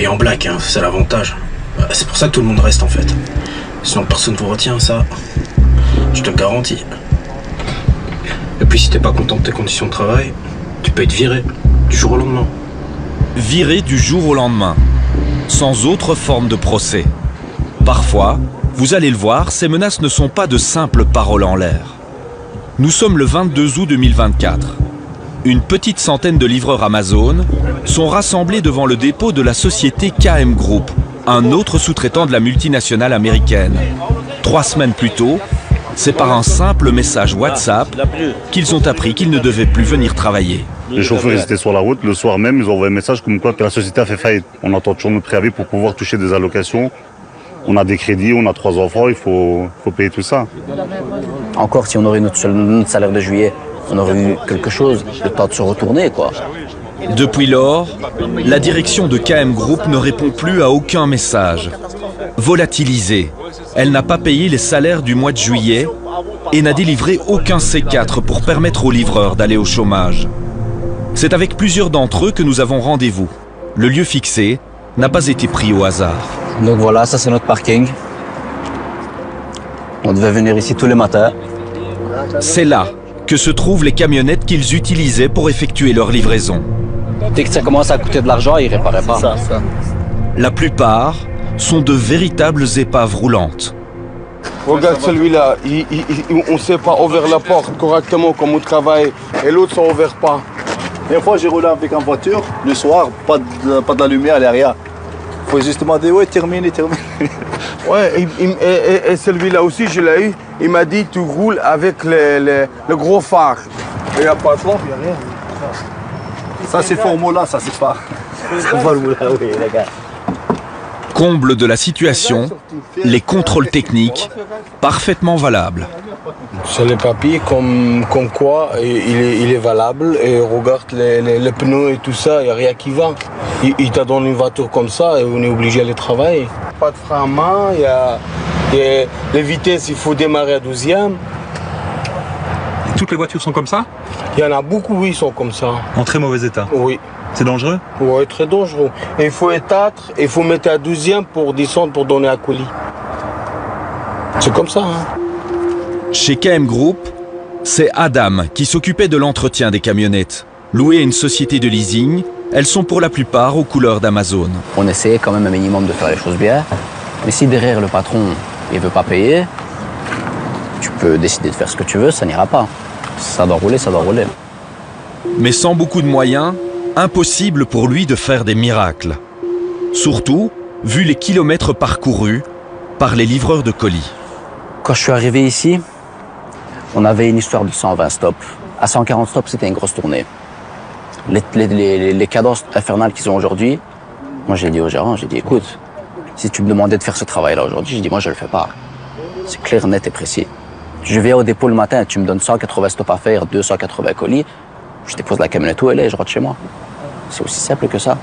payé en black, hein, c'est l'avantage. C'est pour ça que tout le monde reste en fait. Sinon personne ne vous retient, ça. Je te le garantis. Et puis si t'es pas content de tes conditions de travail, tu peux être viré du jour au lendemain. Viré du jour au lendemain, sans autre forme de procès. Parfois, vous allez le voir, ces menaces ne sont pas de simples paroles en l'air. Nous sommes le 22 août 2024. Une petite centaine de livreurs Amazon sont rassemblés devant le dépôt de la société KM Group, un autre sous-traitant de la multinationale américaine. 3 semaines plus tôt, c'est par un simple message WhatsApp qu'ils ont appris qu'ils ne devaient plus venir travailler. Les chauffeurs étaient sur la route, le soir même, ils ont envoyé un message comme quoi que la société a fait faillite. On attend toujours notre préavis pour pouvoir toucher des allocations. On a des crédits, on a 3 enfants, il faut payer tout ça. Encore, si on aurait notre salaire de juillet, on aurait eu quelque chose, le temps de se retourner, quoi. Depuis lors, la direction de KM Group ne répond plus à aucun message. Volatilisée, elle n'a pas payé les salaires du mois de juillet et n'a délivré aucun C4 pour permettre aux livreurs d'aller au chômage. C'est avec plusieurs d'entre eux que nous avons rendez-vous. Le lieu fixé n'a pas été pris au hasard. Donc voilà, ça c'est notre parking. On devait venir ici tous les matins. C'est là que se trouvent les camionnettes qu'ils utilisaient pour effectuer leur livraison. Dès que ça commence à coûter de l'argent, ils réparaient pas. Ça. La plupart sont de véritables épaves roulantes. Regarde celui-là, on ne sait pas ouvrir la porte correctement comme au travail et l'autre ça ouvre pas. Une fois j'ai roulé avec une voiture, le soir, pas de la lumière derrière. Il faut juste demander, ouais, termine. Ouais, et celui-là aussi, je l'ai eu, il m'a dit tu roules avec le gros phare. Il n'y a pas de lampe, il n'y a rien. Ça c'est formula, ça c'est pas. Formula, oui les gars. Comble de la situation, les contrôles techniques parfaitement valables. C'est les papiers comme quoi il est valable et regarde les pneus et tout ça, il n'y a rien qui va. Il t'a donné une voiture comme ça et on est obligé d'aller travailler. Pas de frein à main, il y a les vitesses, il faut démarrer à 12e. Toutes les voitures sont comme ça? Il y en a beaucoup, oui, ils sont comme ça. En très mauvais état? Oui. C'est dangereux? Oui, très dangereux. Et il faut étendre, il faut mettre à 12e pour descendre pour donner un colis. C'est comme ça, hein. Chez KM Group, c'est Adam qui s'occupait de l'entretien des camionnettes. Louées à une société de leasing, elles sont pour la plupart aux couleurs d'Amazon. On essayait quand même un minimum de faire les choses bien. Mais si derrière le patron, il veut pas payer, tu peux décider de faire ce que tu veux, ça n'ira pas. Ça doit rouler, ça doit rouler. Mais sans beaucoup de moyens, impossible pour lui de faire des miracles. Surtout, vu les kilomètres parcourus par les livreurs de colis. Quand je suis arrivé ici, on avait une histoire de 120 stops. À 140 stops, c'était une grosse tournée. Les cadences infernales qu'ils ont aujourd'hui, moi j'ai dit au gérant, j'ai dit écoute, si tu me demandais de faire ce travail-là aujourd'hui, j'ai dit moi je le fais pas. C'est clair, net et précis. Je viens au dépôt le matin, tu me donnes 180 stops à faire, 280 colis, je dépose la camionnette où elle est et je rentre chez moi. C'est aussi simple que ça.